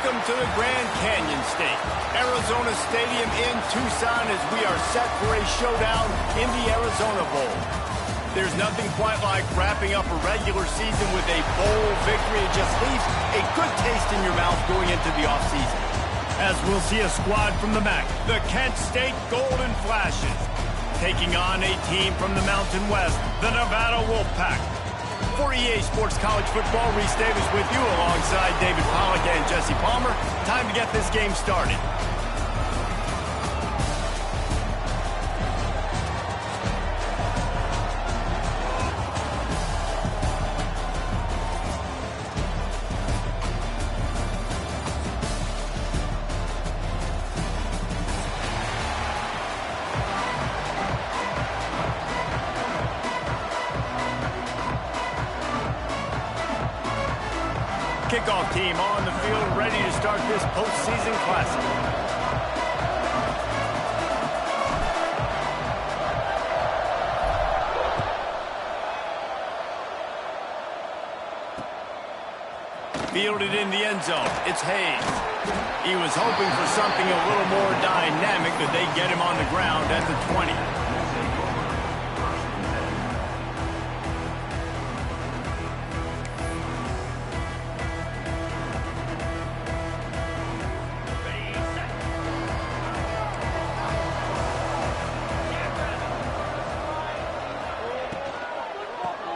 Welcome to the Grand Canyon State, Arizona Stadium in Tucson, as we are set for a showdown in the Arizona Bowl. There's nothing quite like wrapping up a regular season with a bowl victory. It just leaves a good taste in your mouth going into the offseason. As we'll see a squad from the MAC, the Kent State Golden Flashes, taking on a team from the Mountain West, the Nevada Wolfpack. For EA Sports College Football, Reese Davis with you alongside David Pollack and Jesse Palmer. Time to get this game started. Kickoff team on the field, ready to start this postseason classic. Fielded in the end zone, it's Hayes. He was hoping for something a little more dynamic, but they get him on the ground at the 20.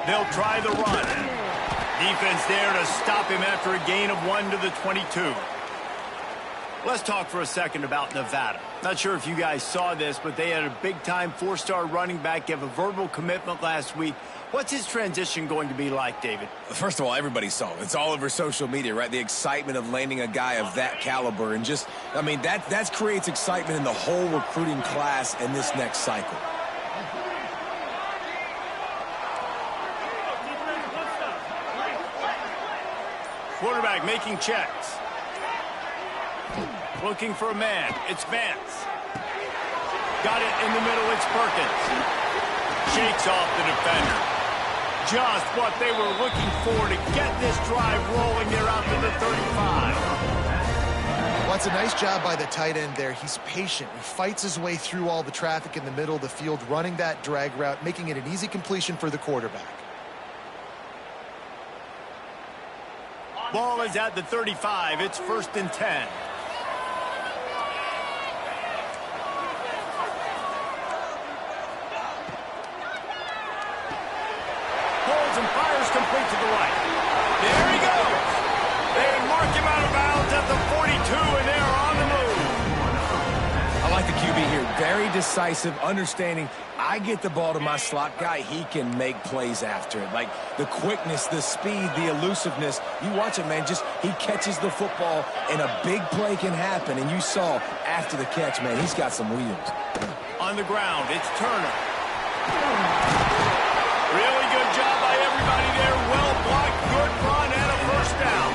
They'll try the run. Defense there to stop him after a gain of 1 to the 22. Let's talk for a second about Nevada. Not sure if you guys saw this, but they had a big-time 4-star running back give a verbal commitment last week. What's his transition going to be like, David? First of all, everybody saw it. It's all over social media, right? The excitement of landing a guy of that caliber. And just, I mean, that creates excitement in the whole recruiting class in this next cycle. Quarterback making checks. Looking for a man. It's Vance. Got it in the middle. It's Perkins. Shakes off the defender. Just what they were looking for to get this drive rolling. They're out to the 35. Well, that's a nice job by the tight end there. He's patient. He fights his way through all the traffic in the middle of the field, running that drag route, making it an easy completion for the quarterback. Ball is at the 35. It's 1st and 10. Pulls and fires complete to the right. There he goes. They mark him out of bounds at the 42, and they're on the move. I like the QB here. Very decisive, understanding. I get the ball to my slot guy, he can make plays after it. Like the quickness, the speed, the elusiveness. You watch it, man, just he catches the football and a big play can happen. And you saw after the catch, man, he's got some wheels. On the ground, it's Turner. Really good job by everybody there. Well blocked, good run, and a first down.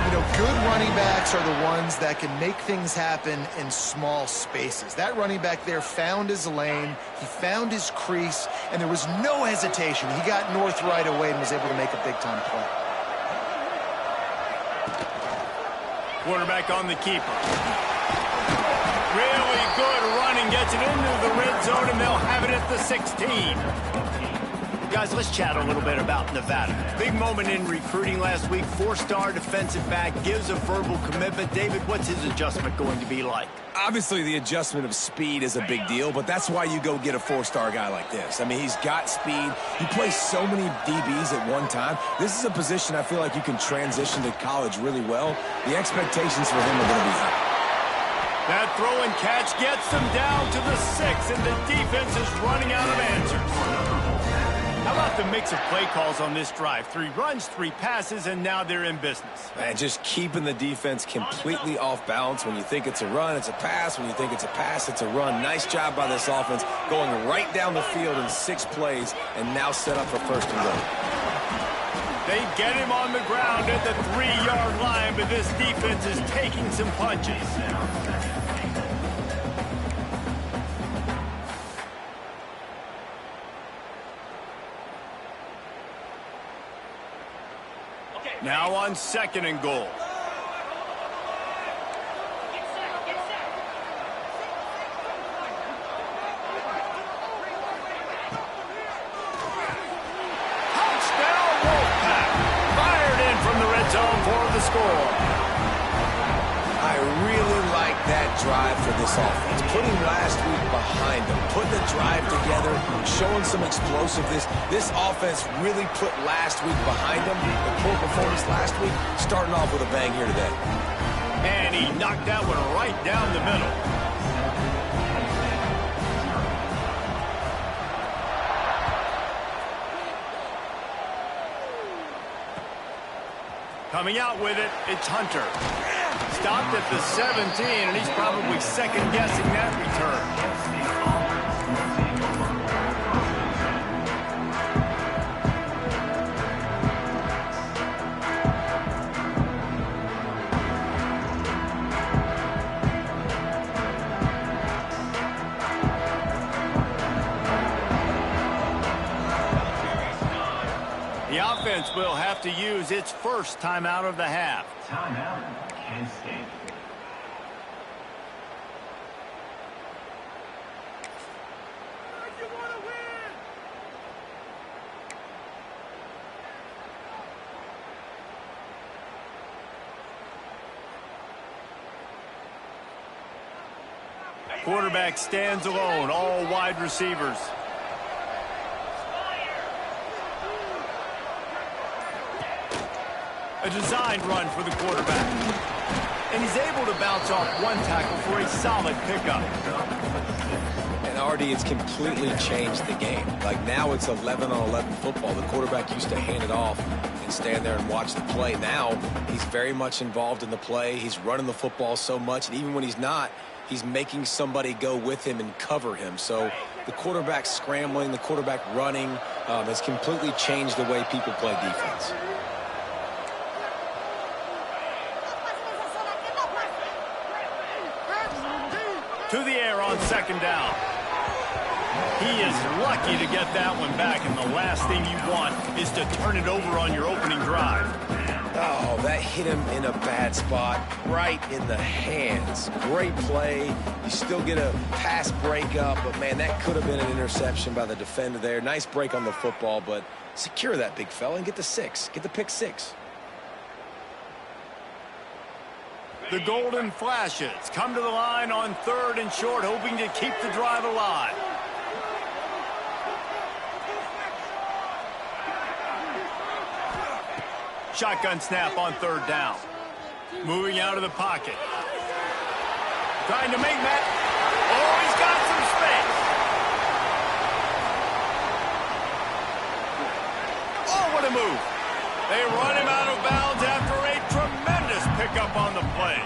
You know, good running backs are the ones that can make things happen in small spaces. That running back there found his lane, he found his crease, and there was no hesitation. He got north right away and was able to make a big-time play. Quarterback on the keeper. Really good running, gets it into the red zone, and they'll have it at the 16. Guys, let's chat a little bit about Nevada. Big moment in recruiting last week. 4-star defensive back gives a verbal commitment. David, what's his adjustment going to be like? Obviously, the adjustment of speed is a big deal, but that's why you go get a 4-star guy like this. I mean, he's got speed. He plays so many DBs at one time. This is a position I feel like you can transition to college really well. The expectations for him are going to be high. That throw and catch gets them down to the 6, and the defense is running out of answers. How about the mix of play calls on this drive? 3 runs, 3 passes, and now they're in business. Man, just keeping the defense completely off balance. When you think it's a run, it's a pass. When you think it's a pass, it's a run. Nice job by this offense, going right down the field in 6 plays, and now set up for 1st and goal. They get him on the ground at the 3-yard line, but this defense is taking some punches. Now on 2nd and goal. drive for this offense. Putting last week behind them, putting the drive together, showing some explosiveness. This offense really put last week behind them. The poor performance last week, starting off with a bang here today. And he knocked that one right down the middle. Coming out with it, it's Hunter. Stopped at the 17, and he's probably second-guessing that return. The offense will have to use its first timeout of the half. Timeout, Kent State. Quarterback stands alone, all wide receivers. A designed run for the quarterback. And he's able to bounce off one tackle for a solid pickup. And Artie, it's completely changed the game. Like now it's 11-on-11 football. The quarterback used to hand it off and stand there and watch the play. Now he's very much involved in the play. He's running the football so much, and even when he's not, he's making somebody go with him and cover him. So the quarterback scrambling, the quarterback running has completely changed the way people play defense. To the air on second down. He is lucky to get that one back, and the last thing you want is to turn it over on your opening drive. Oh, that hit him in a bad spot, right in the hands. Great play. You still get a pass breakup, but, man, that could have been an interception by the defender there. Nice break on the football, but secure that big fella and get the 6. Get the pick 6. The Golden Flashes come to the line on 3rd and short, hoping to keep the drive alive. Shotgun snap on 3rd down. Moving out of the pocket. Trying to make that. Oh, he's got some space. Oh, what a move. They run him out of bounds after a tremendous pickup on the play.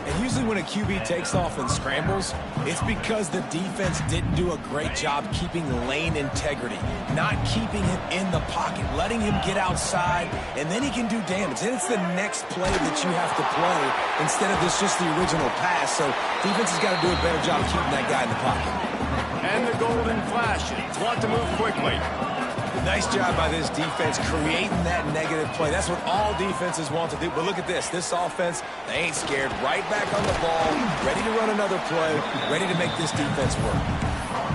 And usually when a QB takes off and scrambles, it's because the defense didn't do a great job keeping lane integrity, not keeping him in the pocket, letting him get outside, and then he can do damage. Then it's the next play that you have to play instead of this just the original pass. So defense has got to do a better job keeping that guy in the pocket. And the Golden Flashes want to move quickly. Nice job by this defense creating that negative play. That's what all defenses want to do. But look at this. This offense, they ain't scared. Right back on the ball, ready to run another play, ready to make this defense work.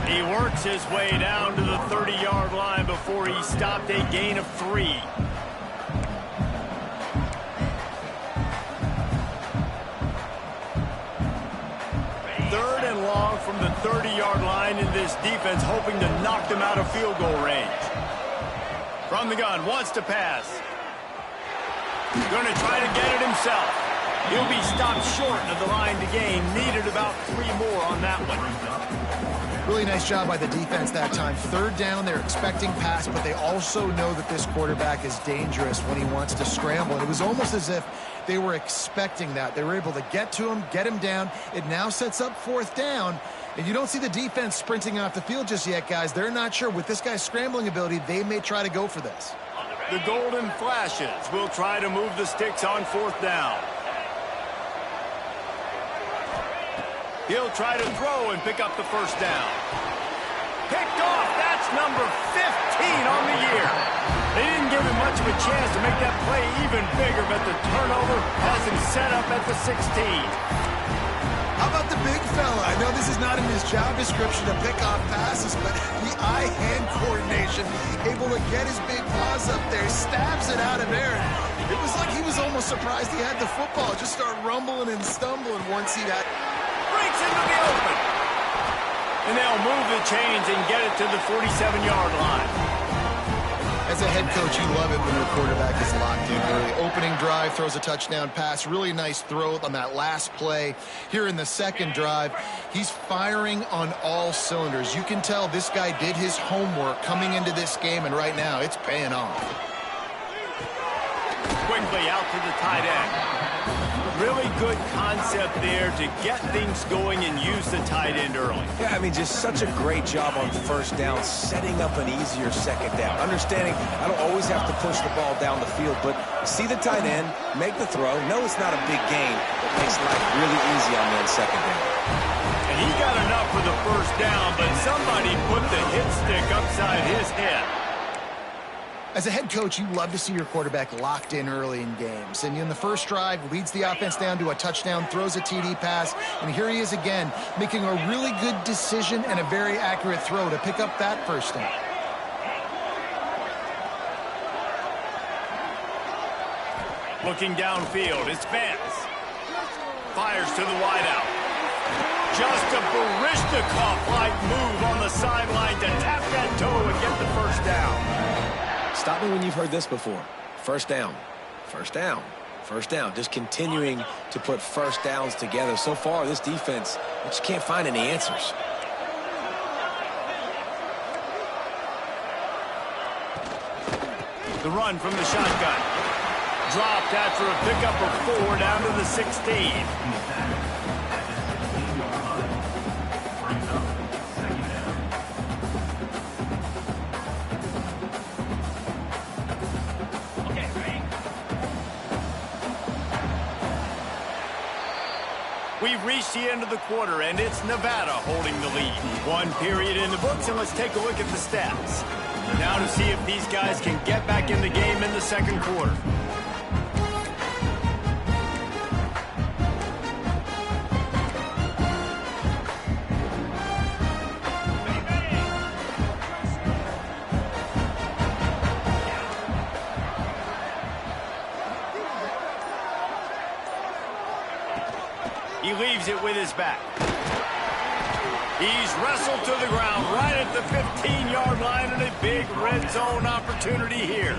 He works his way down to the 30-yard line before he stopped a gain of 3. Third and long from the 30-yard line, in this defense hoping to knock them out of field goal range. From the gun, wants to pass. Going to try to get it himself. He'll be stopped short of the line to gain. Needed about 3 more on that one. Really nice job by the defense that time. 3rd down, they're expecting pass, but they also know that this quarterback is dangerous when he wants to scramble. And it was almost as if they were expecting that. They were able to get to him, get him down. It now sets up 4th down. And you don't see the defense sprinting off the field just yet, guys. They're not sure. With this guy's scrambling ability, they may try to go for this. The Golden Flashes will try to move the sticks on 4th down. He'll try to throw and pick up the 1st down. Picked off. That's number 15 on the year. They didn't give him much of a chance to make that play even bigger, but the turnover has him set up at the 16. How about the big fella? I know this is not in his job description to pick off passes, but the eye-hand coordination, able to get his big paws up there, stabs it out of there. It was like he was almost surprised he had the football. Just start rumbling and stumbling once he got breaks into the open. And they'll move the chains and get it to the 47-yard line. As a head coach, you love it when your quarterback is locked in early. Opening drive, throws a touchdown pass. Really nice throw on that last play. Here in the second drive, he's firing on all cylinders. You can tell this guy did his homework coming into this game, and right now it's paying off. Quickly out to the tight end. Really good concept there to get things going and use the tight end early. Yeah, I mean, just such a great job on first down, setting up an easier second down. Understanding I don't always have to push the ball down the field, but see the tight end, make the throw. No, it's not a big gain, but makes life really easy on that second down. And he got enough for the first down, but somebody put the hit stick upside his head. As a head coach, you love to see your quarterback locked in early in games. And in the first drive, leads the offense down to a touchdown, throws a TD pass, and here he is again, making a really good decision and a very accurate throw to pick up that first down. Looking downfield, it's Vance. Fires to the wideout. Just a Barishnikov-like move on the sideline to tap that toe and get the first down. Stop me when you've heard this before. First down, first down, first down. Just continuing to put first downs together. So far, this defense, they just can't find any answers. The run from the shotgun. Dropped after a pickup of 4 down to the 16. We've reached the end of the quarter, and it's Nevada holding the lead. One period in the books, and let's take a look at the stats. Now to see if these guys can get back in the game in the second quarter. He leaves it with his back. He's wrestled to the ground right at the 15-yard line, and a big red zone opportunity here.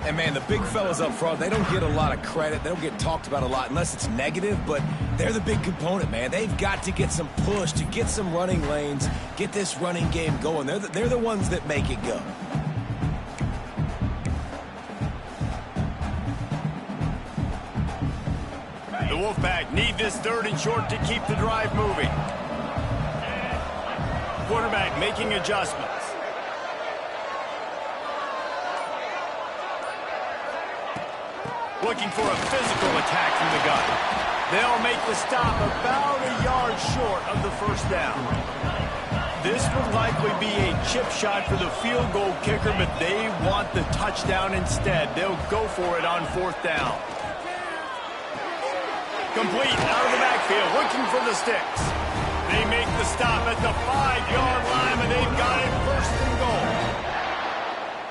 And, man, the big fellas up front, they don't get a lot of credit. They don't get talked about a lot unless it's negative, but they're the big component, man. They've got to get some push to get some running lanes, get this running game going. They're the ones that make it go. The Wolfpack need this 3rd and short to keep the drive moving. Quarterback making adjustments. Looking for a physical attack from the gun. They'll make the stop about a yard short of the first down. This would likely be a chip shot for the field goal kicker, but they want the touchdown instead. They'll go for it on 4th down. Complete out of the backfield, looking for the sticks. They make the stop at the 5-yard line, and they've got it 1st and goal.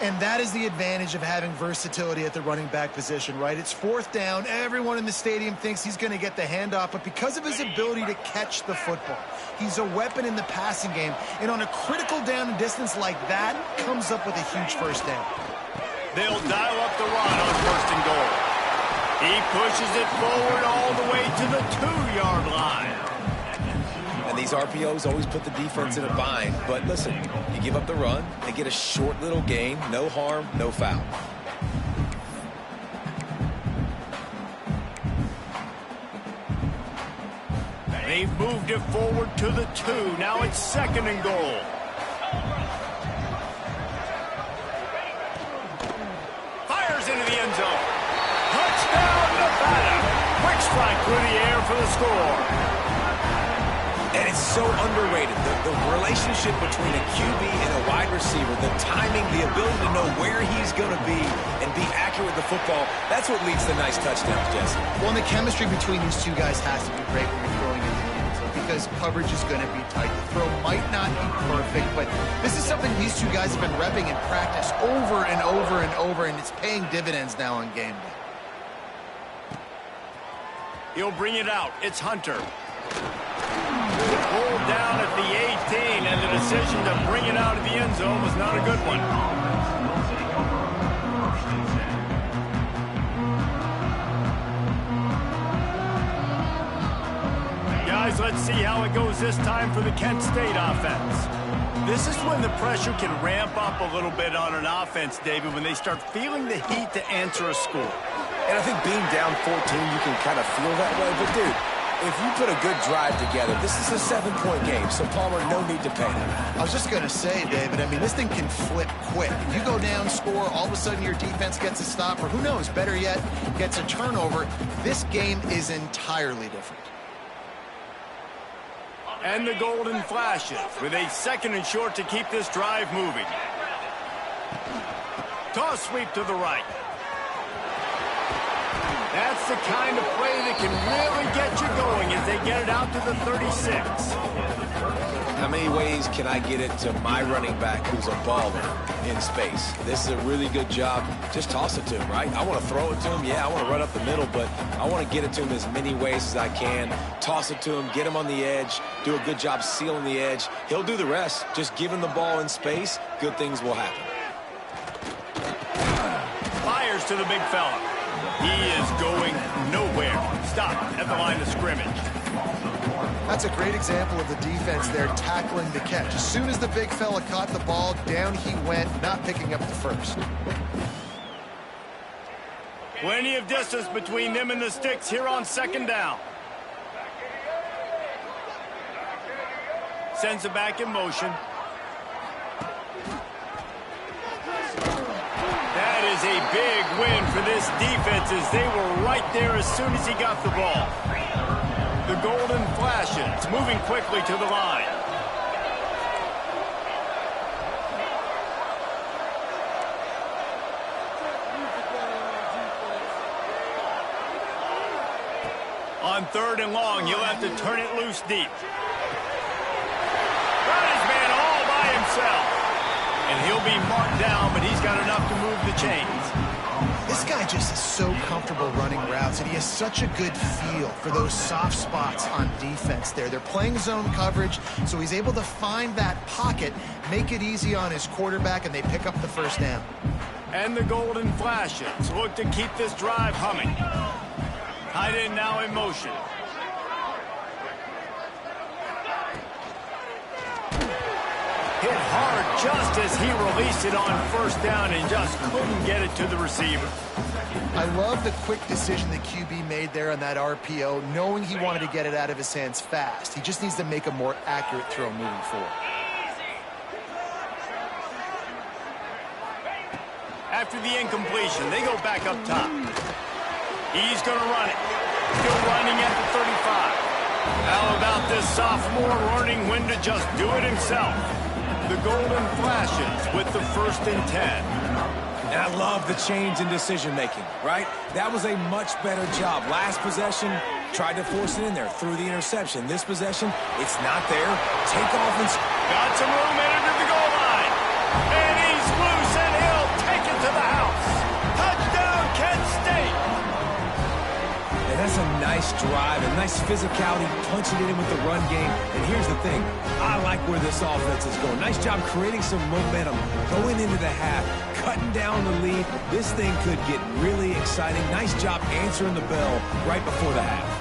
And that is the advantage of having versatility at the running back position, right? It's 4th down. Everyone in the stadium thinks he's going to get the handoff, but because of his ability to catch the football, he's a weapon in the passing game. And on a critical down and distance like that, comes up with a huge first down. They'll dial up the run on 1st and goal. He pushes it forward all the way to the 2-yard line. And these RPOs always put the defense in a bind. But listen, you give up the run, they get a short little gain, no harm, no foul. They've moved it forward to the 2. Now it's 2nd and goal. Fires into the end zone. Touchdown, Nevada. Quick strike through the air for the score. And it's so underrated. The relationship between a QB and a wide receiver, the timing, the ability to know where he's going to be and be accurate with the football, that's what leads to nice touchdowns, Jesse. Well, and the chemistry between these two guys has to be great when you're throwing into the end zone because coverage is going to be tight. The throw might not be perfect, but this is something these two guys have been repping in practice over and over and over, and it's paying dividends now on game day. He'll bring it out. It's Hunter. Pulled down at the 18, and the decision to bring it out of the end zone was not a good one. Guys, let's see how it goes this time for the Kent State offense. This is when the pressure can ramp up a little bit on an offense, David, when they start feeling the heat to answer a score. And I think being down 14, you can kind of feel that way. But, dude, if you put a good drive together, this is a 7-point game. So, Palmer, no need to panic. I was just going to say, David, I mean, this thing can flip quick. You go down, score, all of a sudden your defense gets a stop, or who knows, better yet, gets a turnover. This game is entirely different. And the golden flashes with a 2nd and short to keep this drive moving. Toss sweep to the right. That's the kind of play that can really get you going as they get it out to the 36. How many ways can I get it to my running back who's a baller in space? This is a really good job. Just toss it to him, right? I want to throw it to him. Yeah, I want to run up the middle, but I want to get it to him as many ways as I can. Toss it to him, get him on the edge, do a good job sealing the edge. He'll do the rest. Just give him the ball in space. Good things will happen. Fires to the big fella. He is going nowhere. Stop at the line of scrimmage. That's a great example of the defense there tackling the catch. As soon as the big fella caught the ball, down he went, not picking up the first. Plenty of distance between them and the sticks here on 2nd down. Sends it back in motion. That is a big win for this defense as they were right there as soon as he got the ball. The golden flashes moving quickly to the line. On 3rd and long, he'll have to turn it loose deep. Got his man all by himself. And he'll be marked down, but he's got enough to move the chains. This guy just is so comfortable running routes, and he has such a good feel for those soft spots on defense there. They're playing zone coverage, so he's able to find that pocket, make it easy on his quarterback, and they pick up the first down. And the golden flashes look to keep this drive humming. Tight end now in motion. Hit hard just as he released it on 1st down and just couldn't get it to the receiver. I love the quick decision the QB made there on that RPO, knowing he wanted to get it out of his hands fast. He just needs to make a more accurate throw moving forward. After the incompletion, they go back up top. He's going to run it. Still running at the 35. How about this sophomore learning when to just do it himself? The golden flashes with the 1st and 10. And I love the change in decision-making, right? That was a much better job. Last possession, tried to force it in there, threw the interception. This possession, it's not there. Take off and... Got some room headed to the goal line. And he's loose, and he'll take it to the house. Touchdown, Kent State. And that's a nice drive, a nice physicality, punching it in with the run game. And here's the thing, I like where this offense is going. Nice job creating some momentum, going into the half, cutting down the lead. This thing could get really exciting. Nice job answering the bell right before the half.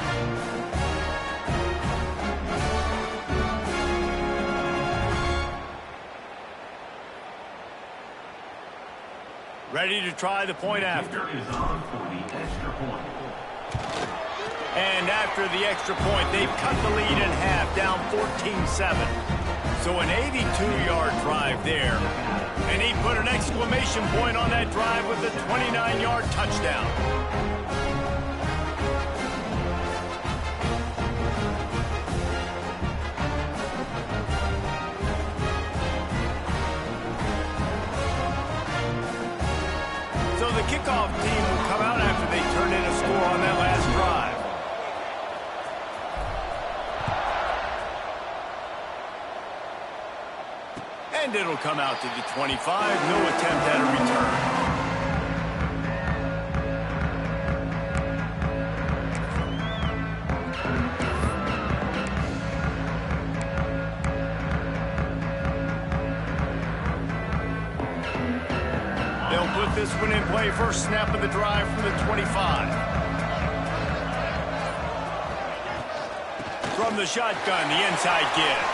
Ready to try the point after. And after the extra point, they've cut the lead in half, down 14-7. So an 82-yard drive there. And he put an exclamation point on that drive with a 29-yard touchdown. So the kickoff team will come out after they turn in a score on that last drive. And it'll come out to the 25. No attempt at a return. with this one in play. First snap of the drive from the 25. From the shotgun, the inside give.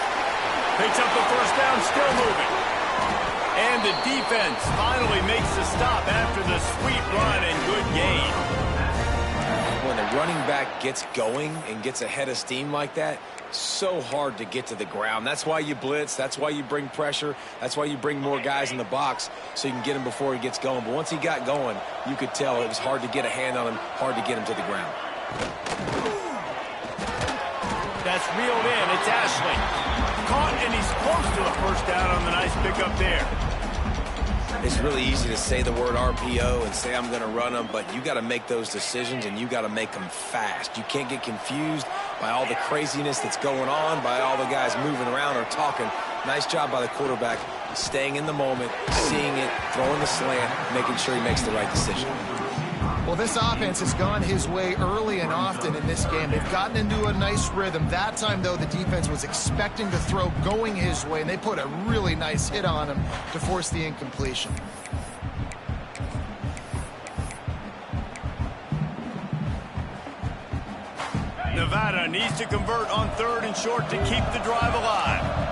Picks up the first down, still moving. And the defense finally makes the stop after the sweet run and good gain. When the running back gets going and gets ahead of steam like that, so hard to get to the ground. That's why you blitz. That's why you bring pressure. That's why you bring more guys in the box so you can get him before he gets going. But once he got going, you could tell it was hard to get a hand on him, hard to get him to the ground. That's reeled in. It's Ashley. Caught, and he's close to a first down on the nice pickup there. It's really easy to say the word RPO and say I'm going to run them, but you got to make those decisions, and you got to make them fast. You can't get confused by all the craziness that's going on, by all the guys moving around or talking. Nice job by the quarterback, staying in the moment, seeing it, throwing the slant, making sure he makes the right decision. Well, this offense has gone his way early and often in this game. They've gotten into a nice rhythm. That time, though, the defense was expecting to throw going his way, and they put a really nice hit on him to force the incompletion. Nevada needs to convert on 3rd and short to keep the drive alive.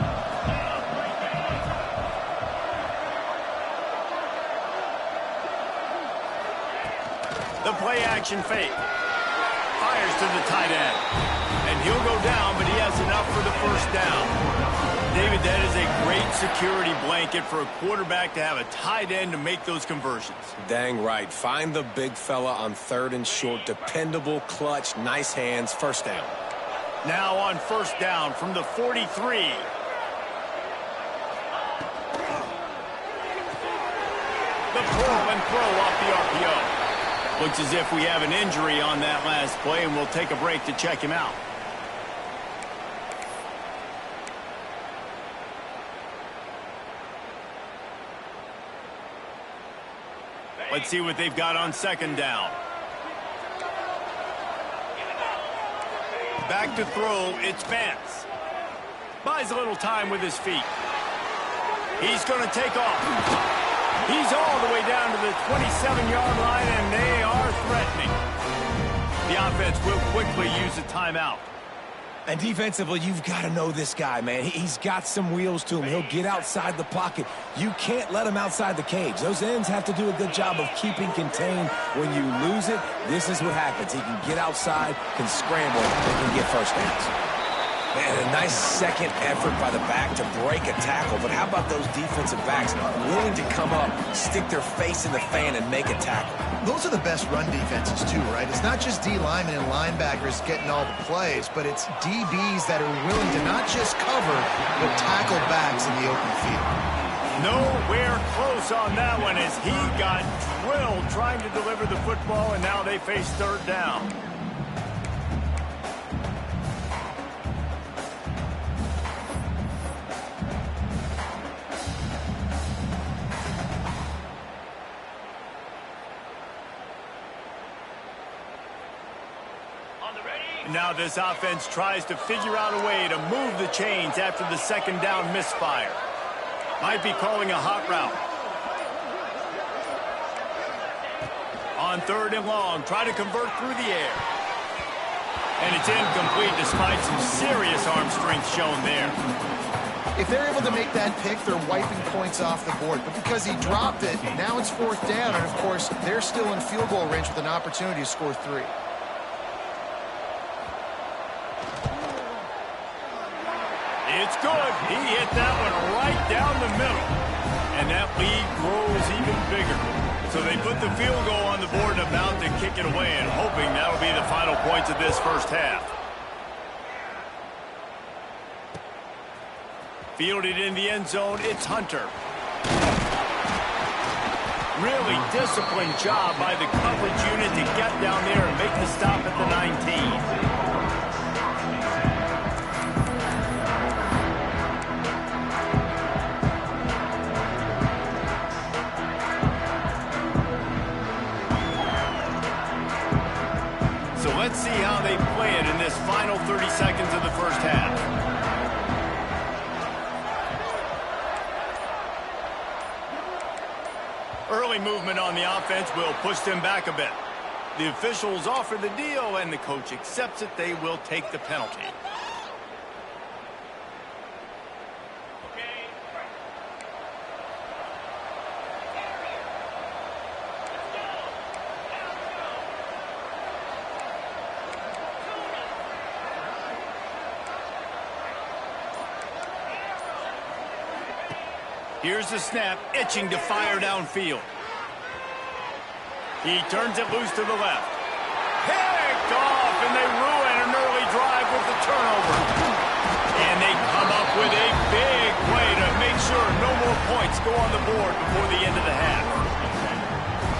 The play-action fake. Fires to the tight end. And he'll go down, but he has enough for the first down. David, that is a great security blanket for a quarterback to have a tight end to make those conversions. Dang right. Find the big fella on 3rd and short. Dependable, clutch, nice hands, first down. Now on first down from the 43. The pull and throw off the RPO. Looks as if we have an injury on that last play, and we'll take a break to check him out. Let's see what they've got on 2nd down. Back to throw, it's Vance. Buys a little time with his feet. He's going to take off. He's all the way down to the 27-yard line, and they are threatening. The offense will quickly use a timeout. And defensively, you've got to know this guy, man. He's got some wheels to him. He'll get outside the pocket. You can't let him outside the cage. Those ends have to do a good job of keeping contained. When you lose it, this is what happens. He can get outside, can scramble, and can get first downs. Man, a nice second effort by the back to break a tackle. But how about those defensive backs willing to come up, stick their face in the fan, and make a tackle? Those are the best run defenses, too, right? It's not just D linemen and linebackers getting all the plays, but it's DBs that are willing to not just cover, but tackle backs in the open field. Nowhere close on that one as he got drilled trying to deliver the football, and now they face 3rd down. Now this offense tries to figure out a way to move the chains after the 2nd down misfire. Might be calling a hot route. On 3rd and long, try to convert through the air. And it's incomplete despite some serious arm strength shown there. If they're able to make that pick, they're wiping points off the board. But because he dropped it, now it's 4th down. And, of course, they're still in field goal range with an opportunity to score 3. It's good. He hit that one right down the middle. And that lead grows even bigger. So they put the field goal on the board and about to kick it away, and hoping that'll be the final points of this first half. Fielded in the end zone, it's Hunter. Really disciplined job by the coverage unit to get down there and make the stop at the 19. Let's see how they play it in this final 30 seconds of the first half. Early early movement on the offense will push them back a bit. The officials offer the deal, and the coach accepts it. They will take the penalty. Here's the snap, itching to fire downfield. He turns it loose to the left. Picked off, and they ruin an early drive with the turnover. And they come up with a big play to make sure no more points go on the board before the end of the half.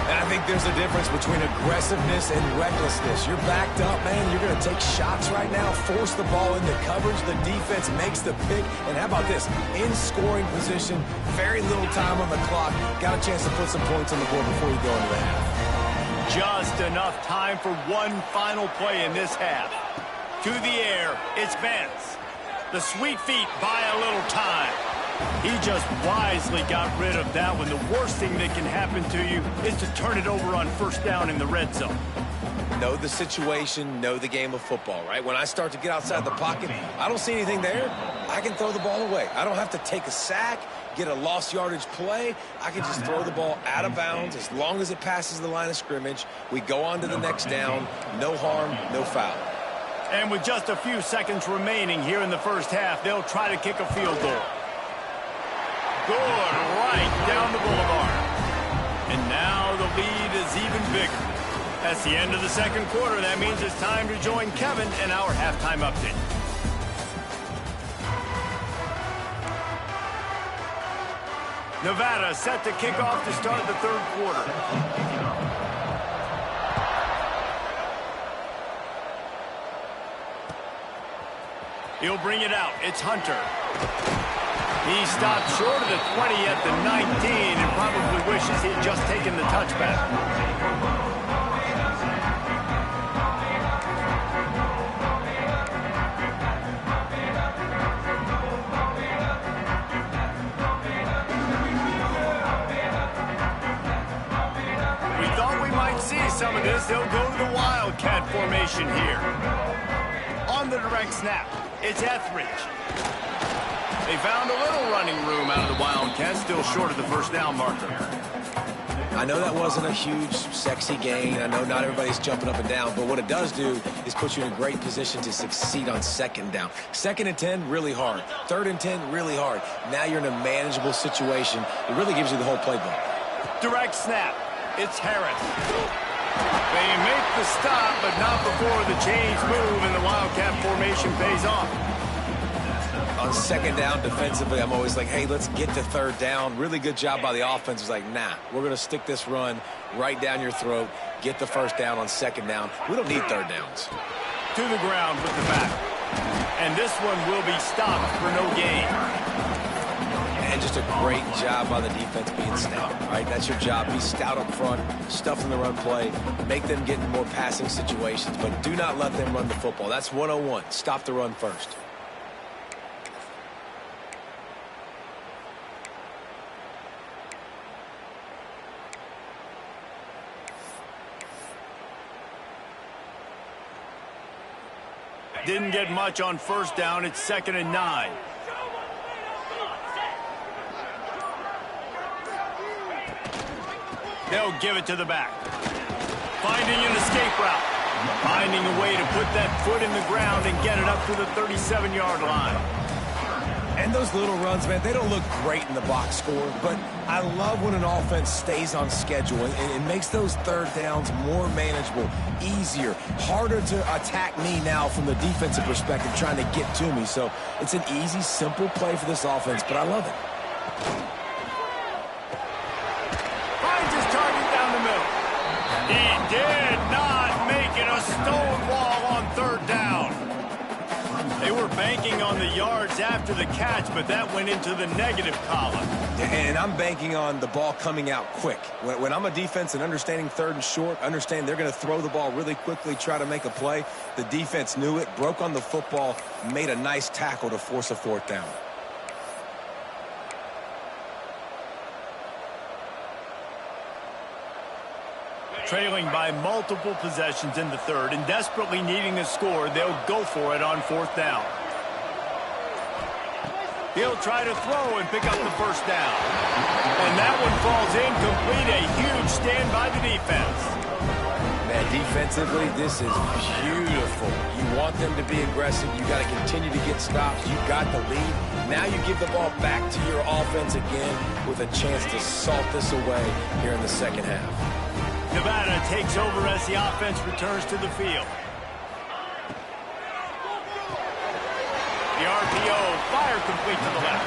And I think there's a difference between aggressiveness and recklessness. You're backed up, man. You're going to take shots right now, force the ball into coverage. The defense makes the pick. And how about this? In scoring position, very little time on the clock. Got a chance to put some points on the board before you go into the half. Just enough time for one final play in this half. To the air, it's Vance. The sweet feet buy a little time. He just wisely got rid of that one. The worst thing that can happen to you is to turn it over on first down in the red zone. Know the situation, know the game of football, right? When I start to get outside the pocket, I don't see anything there, I can throw the ball away. I don't have to take a sack, get a lost yardage play. I can just throw the ball out of bounds as long as it passes the line of scrimmage. We go on to the next down. No harm, no foul. And with just a few seconds remaining here in the first half, they'll try to kick a field goal. Good, right down the boulevard. And now the lead is even bigger. That's the end of the second quarter. That means it's time to join Kevin and our halftime update. Nevada set to kick off to start the third quarter. He'll bring it out. It's Hunter. He stopped short of the 20 at the 19 and probably wishes he'd just taken the touchback. We thought we might see some of this. They'll go to the Wildcat formation here. On the direct snap, it's Etheridge. They found a little running room out of the Wildcats, still short of the first down marker. I know that wasn't a huge, sexy gain. I know not everybody's jumping up and down, but what it does do is put you in a great position to succeed on second down. Second and 10, really hard. Third and 10, really hard. Now you're in a manageable situation. It really gives you the whole playbook. Direct snap. It's Harris. They make the stop, but not before the chains move and the Wildcat formation pays off. On second down defensively, I'm always like, hey, let's get to third down. Really good job by the offense. It's like, nah, we're going to stick this run right down your throat, get the first down on second down. We don't need third downs. To the ground with the back. And this one will be stopped for no gain. And just a great job by the defense being stout, right? That's your job. Be stout up front, stuff in the run play, make them get in more passing situations, but do not let them run the football. That's 101. Stop the run first. Didn't get much on first down. It's 2nd and 9. They'll give it to the back. Finding an escape route. Finding a way to put that foot in the ground and get it up to the 37-yard line. And those little runs, man, they don't look great in the box score, but I love when an offense stays on schedule. It makes those third downs more manageable, easier, harder to attack me now from the defensive perspective trying to get to me. So it's an easy, simple play for this offense, but I love it. Finds his target down the middle. He did not make it a stone wall on third down. They were banking on the yards after the catch, but that went into the negative column. And I'm banking on the ball coming out quick. When I'm a defense and understanding third and short, understand they're going to throw the ball really quickly, try to make a play. The defense knew it, broke on the football, made a nice tackle to force a fourth down. Trailing by multiple possessions in the third and desperately needing a score, they'll go for it on fourth down. He'll try to throw and pick up the first down. And that one falls incomplete. A huge stand by the defense. Man, defensively, this is beautiful. You want them to be aggressive. You got to continue to get stops. You got the lead. Now you give the ball back to your offense again with a chance to salt this away here in the second half. Nevada takes over as the offense returns to the field. The RPO, fire complete to the left.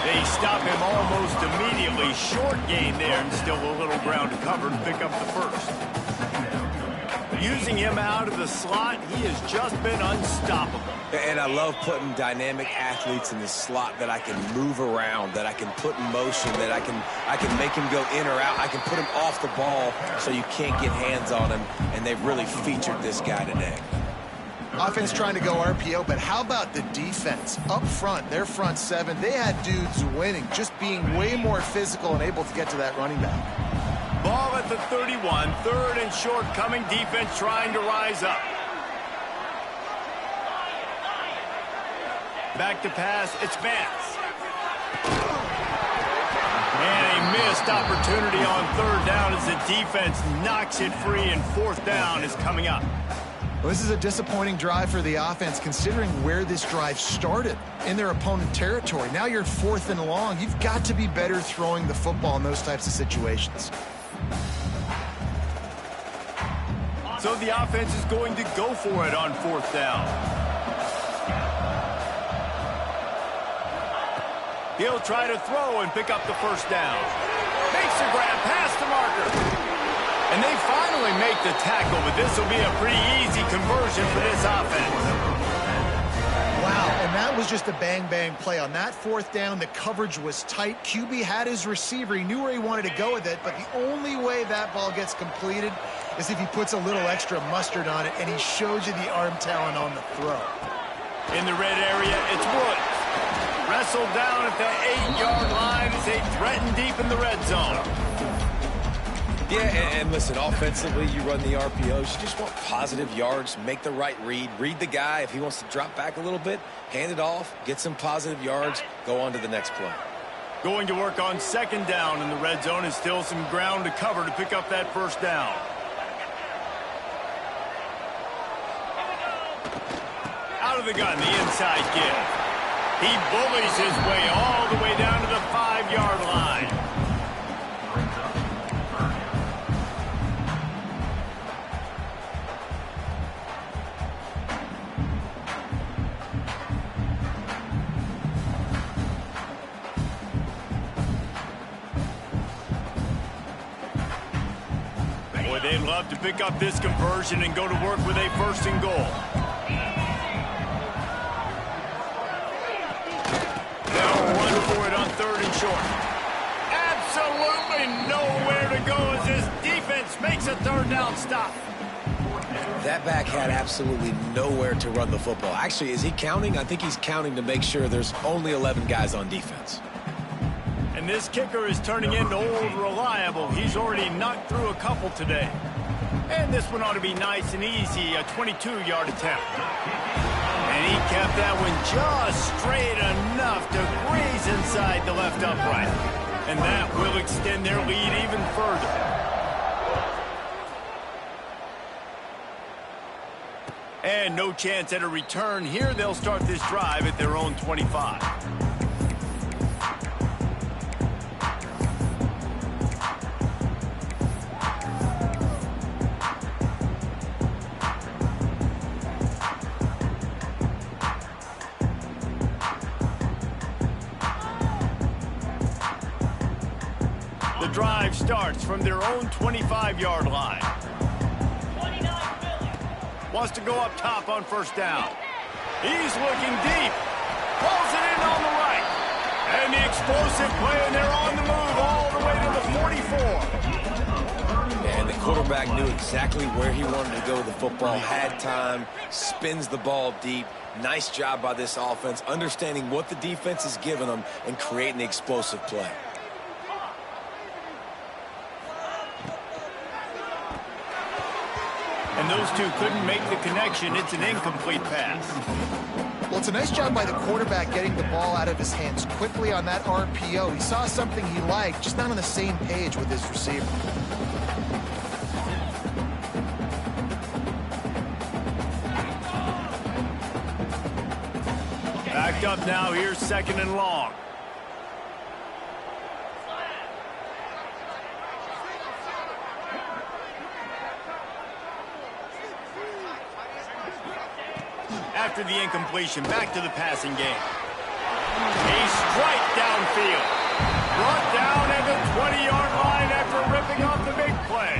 They stop him almost immediately. Short gain there and still a little ground to cover to pick up the first. Using him out of the slot, he has just been unstoppable. And I love putting dynamic athletes in the slot that I can move around, that I can put in motion, that I can make him go in or out. I can put him off the ball so you can't get hands on him, and they've really featured this guy today. Offense trying to go RPO, but how about the defense? Up front, their front seven, they had dudes winning, just being way more physical and able to get to that running back. Ball at the 31, third and short coming, defense trying to rise up. Back to pass, it's Vance. And a missed opportunity on third down as the defense knocks it free, and fourth down is coming up. Well, this is a disappointing drive for the offense, considering where this drive started, in their opponent territory. Now you're fourth and long. You've got to be better throwing the football in those types of situations. So the offense is going to go for it on fourth down. He'll try to throw and pick up the first down. Makes the grab past the marker. And they finally make the tackle, but this will be a pretty easy conversion for this offense. Wow, and that was just a bang-bang play. On that fourth down, the coverage was tight. QB had his receiver. He knew where he wanted to go with it, but the only way that ball gets completed is if he puts a little extra mustard on it, and he shows you the arm talent on the throw. In the red area, it's Woods. Wrestled down at the 8-yard line as they threaten deep in the red zone. Yeah, and listen, offensively, you run the RPOs. You just want positive yards, make the right read the guy. If he wants to drop back a little bit, hand it off, get some positive yards, go on to the next play. Going to work on second down in the red zone, and still some ground to cover to pick up that first down. Out of the gun, the inside give. He bullies his way all the way down to the 5-yard line. Boy, they'd love to pick up this conversion and go to work with a first and goal. For it on third and short. Absolutely nowhere to go as this defense makes a third down stop. That back had absolutely nowhere to run the football. Actually, is he counting? I think he's counting to make sure there's only 11 guys on defense. And this kicker is turning into old reliable. He's already knocked through a couple today. And this one ought to be nice and easy, a 22-yard attempt. And he kept that one just straight enough to graze inside the left upright. And that will extend their lead even further. And no chance at a return here. They'll start this drive at their own 25. Drive starts from their own 25-yard line. Wants to go up top on first down. He's looking deep. Pulls it in on the right. And the explosive play, and they're on the move all the way to the 44. And the quarterback knew exactly where he wanted to go with the football, had time, spins the ball deep. Nice job by this offense, understanding what the defense is giving them and creating the explosive play. And those two couldn't make the connection. It's an incomplete pass. Well, it's a nice job by the quarterback getting the ball out of his hands quickly on that RPO. He saw something he liked, just not on the same page with his receiver. Backed up now, here's 2nd and long. After the incompletion, back to the passing game. A strike downfield. Brought down at the 20-yard line after ripping off the big play.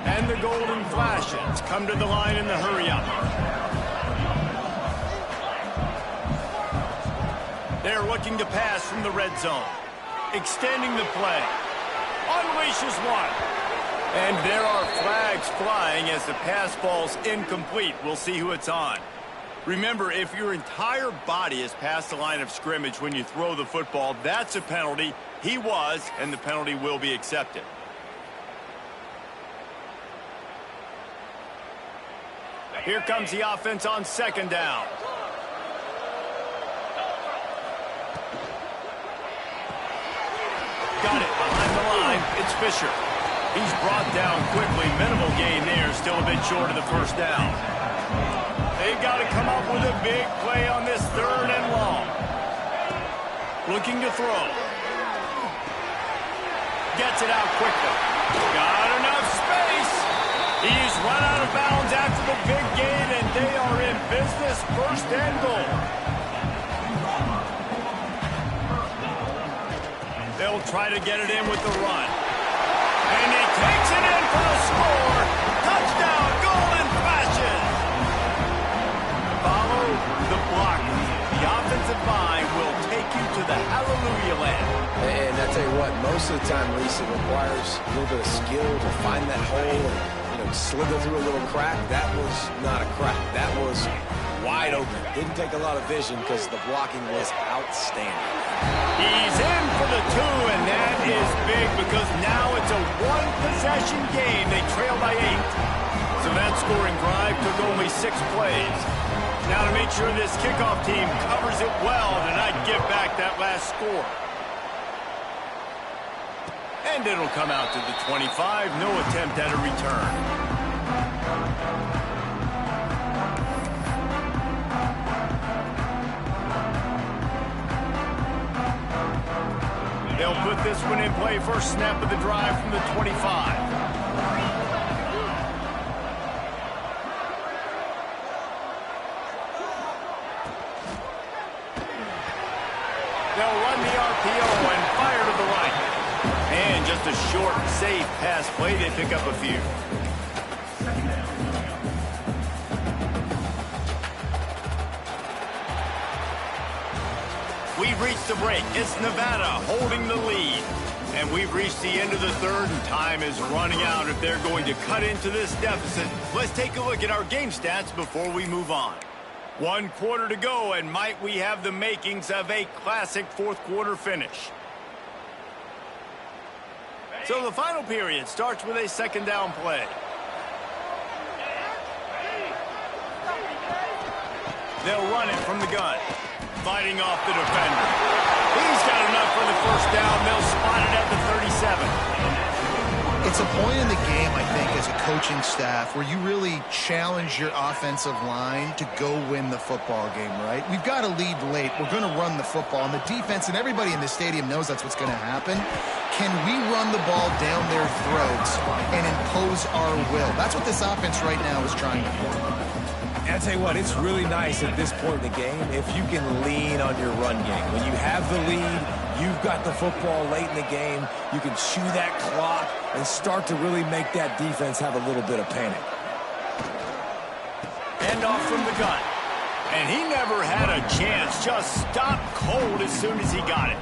And the golden flashes come to the line in the hurry-up. They're looking to pass from the red zone. Extending the play. Unleashes one. And there are flags flying as the pass falls incomplete. We'll see who it's on. Remember, if your entire body is past the line of scrimmage when you throw the football, that's a penalty. He was, and the penalty will be accepted. Here comes the offense on 2nd down. Got it behind the line. It's Fisher. He's brought down quickly. Minimal gain there. Still a bit short of the 1st down. They've got to come up with a big play on this 3rd and long. Looking to throw. Gets it out quickly. Got enough space. He's run out of bounds after the big gain, and they are in business. 1st and goal. They'll try to get it in with the run. And he takes it in for a score. Touchdown, golden flashes. Follow the block. The offensive line will take you to the hallelujah land. And I tell you what, most of the time, Reese, it requires a little bit of skill to find that hole and slither through a little crack. That was not a crack. That was wide open. Didn't take a lot of vision because the blocking was outstanding. He's in for the 2, and that is big because now it's a one-possession game. They trail by 8. So that scoring drive took only 6 plays. Now to make sure this kickoff team covers it well to not give back that last score. And it'll come out to the 25. No attempt at a return. They'll put this one in play. First snap of the drive from the 25. They'll run the RPO and fire to the right. And just a short, safe pass play. They pick up a few. We've reached the break. It's Nevada holding the lead. And we've reached the end of the 3rd, and time is running out if they're going to cut into this deficit. Let's take a look at our game stats before we move on. 1 quarter to go, and might we have the makings of a classic 4th quarter finish. So the final period starts with a 2nd down play. They'll run it from the gun. Fighting off the defender. He's got enough for the 1st down. They'll spot it at the 37. It's a point in the game, I think, as a coaching staff where you really challenge your offensive line to go win the football game, right? We've got to lead late. We're going to run the football. And the defense and everybody in the stadium knows that's what's going to happen. Can we run the ball down their throats and impose our will? That's what this offense right now is trying to do. And I tell you what, it's really nice at this point in the game if you can lean on your run game. When you have the lead, you've got the football late in the game, you can chew that clock and start to really make that defense have a little bit of panic. End off from the gun. And he never had a chance. Just stopped cold as soon as he got it.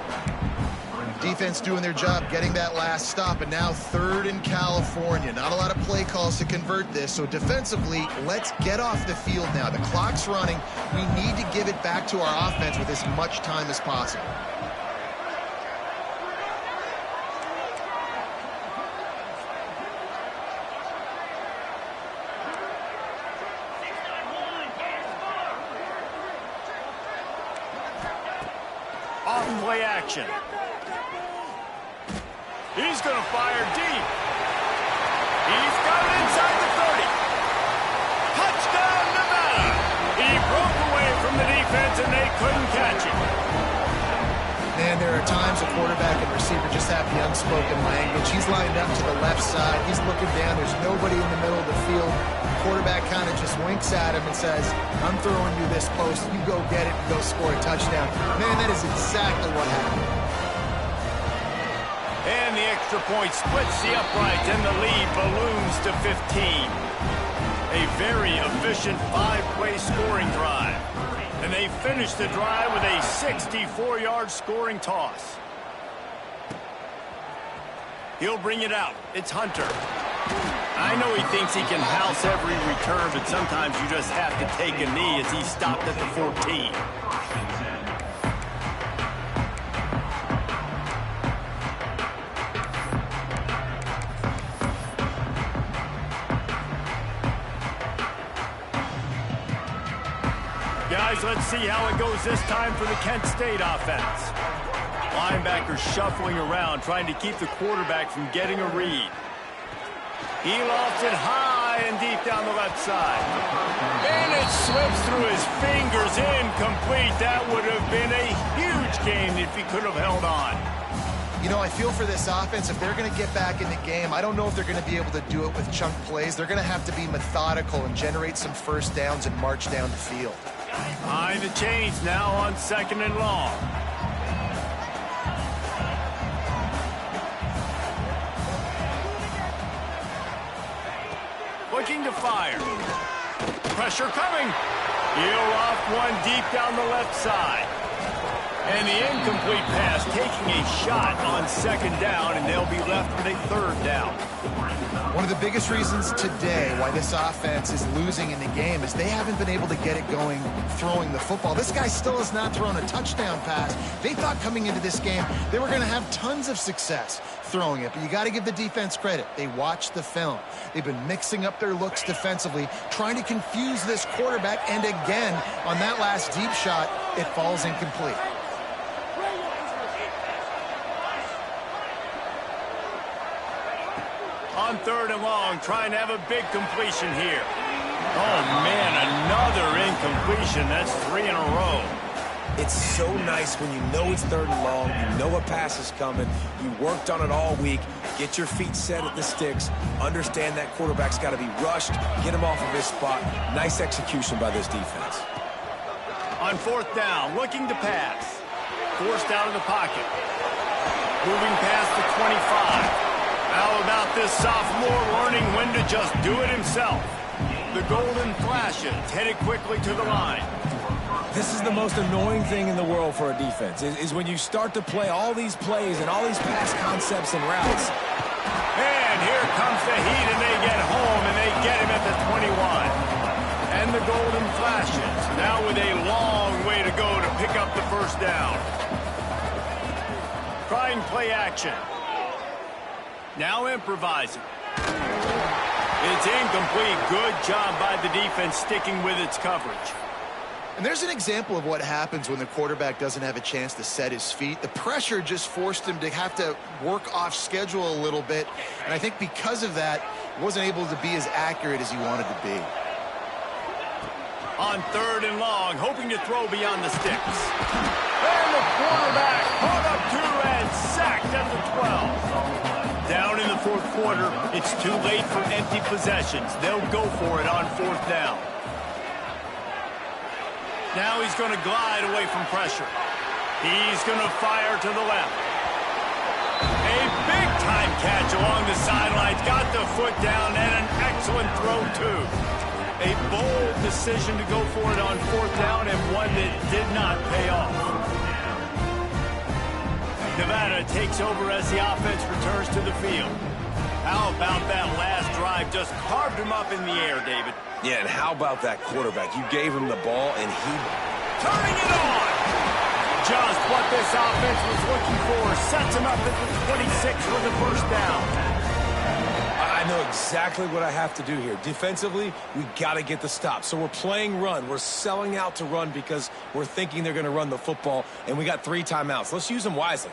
Defense doing their job, getting that last stop, and now 3rd in California. Not a lot of play calls to convert this, so defensively, let's get off the field now. The clock's running. We need to give it back to our offense with as much time as possible. off play action. He's going to fire deep. He's got it inside the 30. Touchdown, Nevada. He broke away from the defense, and they couldn't catch him. Man, there are times a quarterback and receiver just have the unspoken language. He's lined up to the left side. He's looking down. There's nobody in the middle of the field. The quarterback kind of just winks at him and says, I'm throwing you this post. You go get it and go score a touchdown. Man, that is exactly what happened. And the extra point splits the uprights, and the lead balloons to 15. A very efficient 5-play scoring drive. And they finish the drive with a 64-yard scoring toss. He'll bring it out. It's Hunter. I know he thinks he can house every return, but sometimes you just have to take a knee as he stopped at the 14. Guys, let's see how it goes this time for the Kent State offense. Linebackers shuffling around, trying to keep the quarterback from getting a read. He lofts it high and deep down the left side. And it slips through his fingers, incomplete. That would have been a huge game if he could have held on. You know, I feel for this offense, if they're going to get back in the game, I don't know if they're going to be able to do it with chunk plays. They're going to have to be methodical and generate some first downs and march down the field. Behind the chains now on 2nd and long. Looking to fire. Pressure coming. He'll off one deep down the left side. And the incomplete pass taking a shot on 2nd down, and they'll be left with a 3rd down. One of the biggest reasons today why this offense is losing in the game is they haven't been able to get it going throwing the football. This guy still has not thrown a touchdown pass. They thought coming into this game they were going to have tons of success throwing it, but you got to give the defense credit. They watched the film. They've been mixing up their looks defensively, trying to confuse this quarterback, and again, on that last deep shot, it falls incomplete. On 3rd and long, trying to have a big completion here. Oh, man, another incompletion. That's 3 in a row. It's so nice when you know it's 3rd and long, you know a pass is coming, you worked on it all week, get your feet set at the sticks, understand that quarterback's got to be rushed, get him off of his spot. Nice execution by this defense. On 4th down, looking to pass. Forced out of the pocket. Moving past the 25. How about this sophomore learning when to just do it himself? The golden flashes, headed quickly to the line. This is the most annoying thing in the world for a defense, is when you start to play all these plays and all these pass concepts and routes. And here comes the heat, and they get home, and they get him at the 21. And the golden flashes, now with a long way to go to pick up the 1st down. Trying play action. Now improvising. It's incomplete. Good job by the defense sticking with its coverage. And there's an example of what happens when the quarterback doesn't have a chance to set his feet. The pressure just forced him to have to work off schedule a little bit. And I think because of that, he wasn't able to be as accurate as he wanted to be. On 3rd and long, hoping to throw beyond the sticks. And the quarterback caught up to and sacked at the 12. Down in the 4th quarter, it's too late for empty possessions. They'll go for it on 4th down. Now he's going to glide away from pressure. He's going to fire to the left. A big-time catch along the sidelines. Got the foot down, and an excellent throw, too. A bold decision to go for it on 4th down, and one that did not pay off. Nevada takes over as the offense returns to the field. How about that last drive? Just carved him up in the air, David. Yeah, and how about that quarterback? You gave him the ball, and he... Turning it on! Just what this offense was looking for. Sets him up at the 26 for the 1st down. I I know exactly what I have to do here. Defensively, we got to get the stop. So we're playing run. We're selling out to run because we're thinking they're going to run the football, and we got 3 timeouts. Let's use them wisely.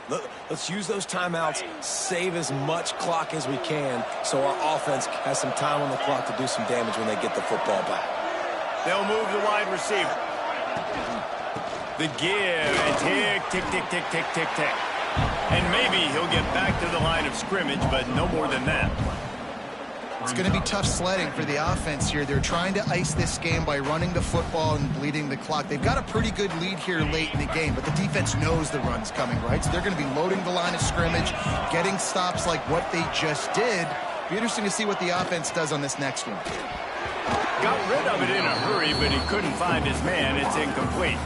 Let's use those timeouts, save as much clock as we can so our offense has some time on the clock to do some damage when they get the football back. They'll move the wide receiver. The give, and tick, tick, tick, tick, tick, tick, tick. And maybe he'll get back to the line of scrimmage, but no more than that. It's going to be tough sledding for the offense here. They're trying to ice this game by running the football and bleeding the clock. They've got a pretty good lead here late in the game, but the defense knows the run's coming, right? So they're going to be loading the line of scrimmage, getting stops like what they just did. Be interesting to see what the offense does on this next one. Got rid of it in a hurry, but he couldn't find his man. It's incomplete.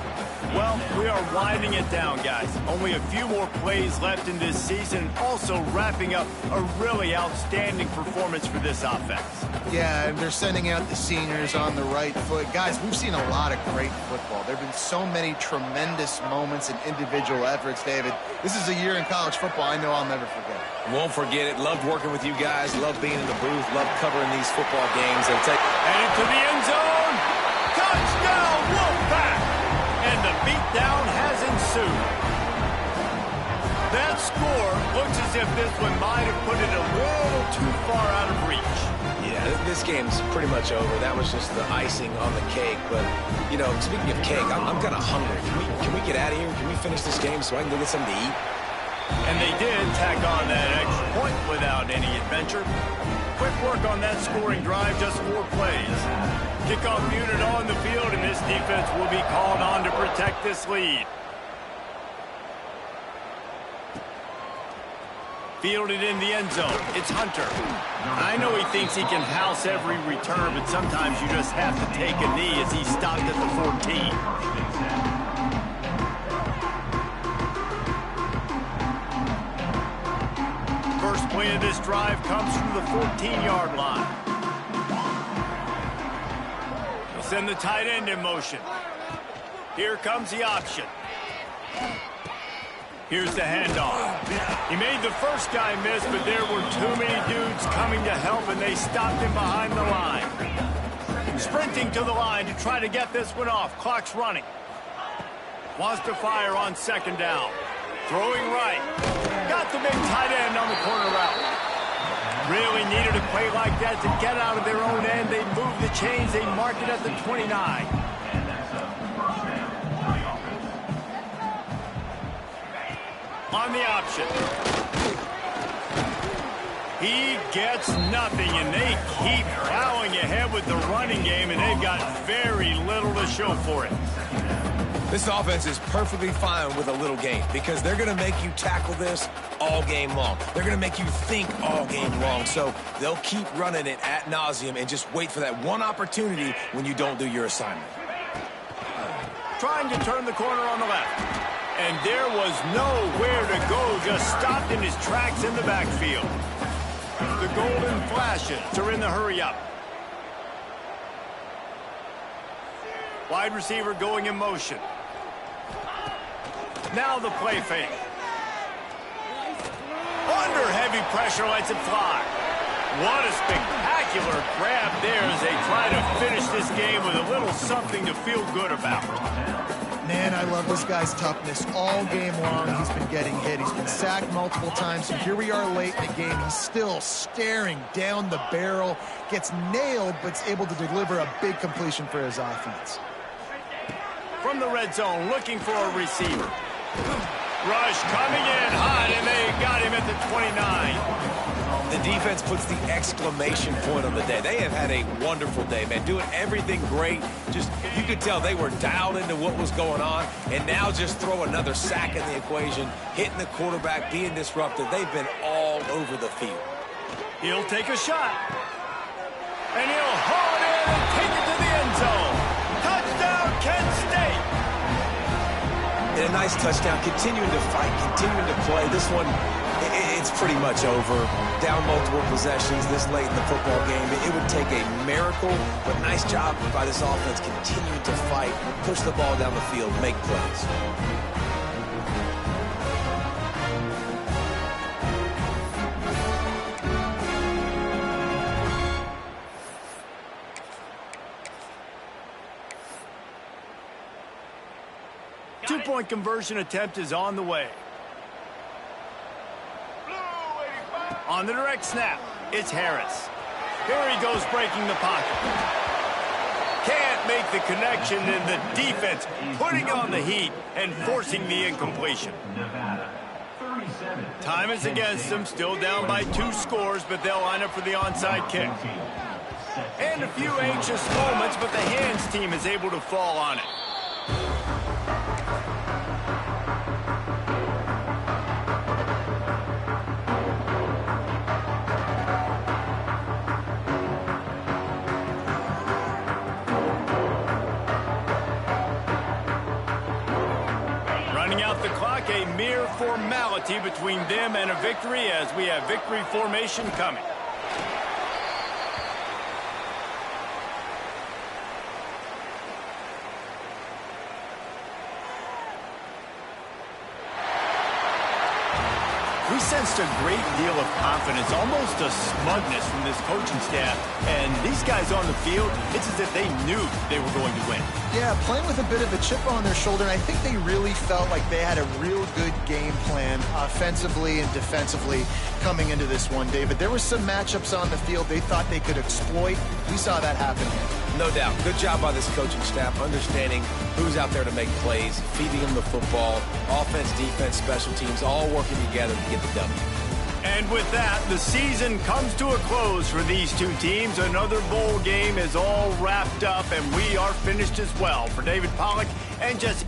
Well, we are winding it down, guys. Only a few more plays left in this season, also wrapping up a really outstanding performance for this offense. Yeah, and they're sending out the seniors on the right foot. Guys, we've seen a lot of great football. There have been so many tremendous moments and individual efforts, David. This is a year in college football I know I'll never forget. Won't forget it. Loved working with you guys. Loved being in the booth. Loved covering these football games. Headed to the end zone. Touchdown, Wolfpack! And the beatdown has ensued. That score looks as if this one might have put it a little too far out of reach. Yeah, this game's pretty much over. That was just the icing on the cake. But, you know, speaking of cake, I'm kind of hungry. Can we get out of here? Can we finish this game so I can go get something to eat? And they did tack on that extra point without any adventure. Quick work on that scoring drive, just 4 plays. Kickoff unit on the field, and this defense will be called on to protect this lead. Fielded in the end zone. It's Hunter. I know he thinks he can house every return, but sometimes you just have to take a knee as he stopped at the 14. First play of this drive comes from the 14-yard line. We'll send the tight end in motion. Here comes the option. Here's the handoff. He made the first guy miss, but there were too many dudes coming to help, and they stopped him behind the line. Sprinting to the line to try to get this one off. Clock's running. Wants to fire on second down. Throwing right. Got the big tight end on the corner route. Really needed a play like that to get out of their own end. They move the chains. They mark it at the 29. On the option. He gets nothing, and they keep plowing ahead with the running game, and they've got very little to show for it. This offense is perfectly fine with a little game because they're going to make you tackle this all game long. They're going to make you think all game long. So they'll keep running it ad nauseum and just wait for that one opportunity when you don't do your assignment. Trying to turn the corner on the left. And there was nowhere to go, just stopped in his tracks in the backfield. The golden flashes are in the hurry-up. Wide receiver going in motion. Now the play fake. Under heavy pressure, lets it fly. What a spectacular grab there as they try to finish this game with a little something to feel good about. Man, I love this guy's toughness. All game long, he's been getting hit. He's been sacked multiple times, and here we are late in the game. He's still staring down the barrel, gets nailed, but is able to deliver a big completion for his offense. From the red zone, looking for a receiver. Rush coming in hot, and they got him at the 29. The defense puts the exclamation point on the day. They have had a wonderful day, man. Doing everything great. Just, you could tell they were dialed into what was going on. And now just throw another sack in the equation, hitting the quarterback, being disruptive. They've been all over the field. He'll take a shot. And he'll haul it in and take it to the end zone. Touchdown, Kent State. And a nice touchdown. Continuing to fight, continuing to play. This one, it's pretty much over. Down multiple possessions this late in the football game. It would take a miracle, but nice job by this offense continuing to fight, push the ball down the field, make plays. Two-point conversion attempt is on the way. On the direct snap, it's Harris. Here he goes breaking the pocket. Can't make the connection, and the defense putting on the heat and forcing the incompletion. Time is against them, still down by 2 scores, but they'll line up for the onside kick. And a few anxious moments, but the hands team is able to fall on it. Running out the clock, a mere formality between them and a victory as we have victory formation coming. We sensed a great deal of confidence, almost a smugness from this coaching staff. And these guys on the field, it's as if they knew they were going to win. Yeah, playing with a bit of a chip on their shoulder, and I think they really felt like they had a real good game plan offensively and defensively coming into this one, David. There were some matchups on the field they thought they could exploit. We saw that happen here. No doubt. Good job by this coaching staff, understanding who's out there to make plays, feeding them the football, offense, defense, special teams, all working together to get the W. And with that, the season comes to a close for these two teams. Another bowl game is all wrapped up, and we are finished as well. For David Pollack and Jesse.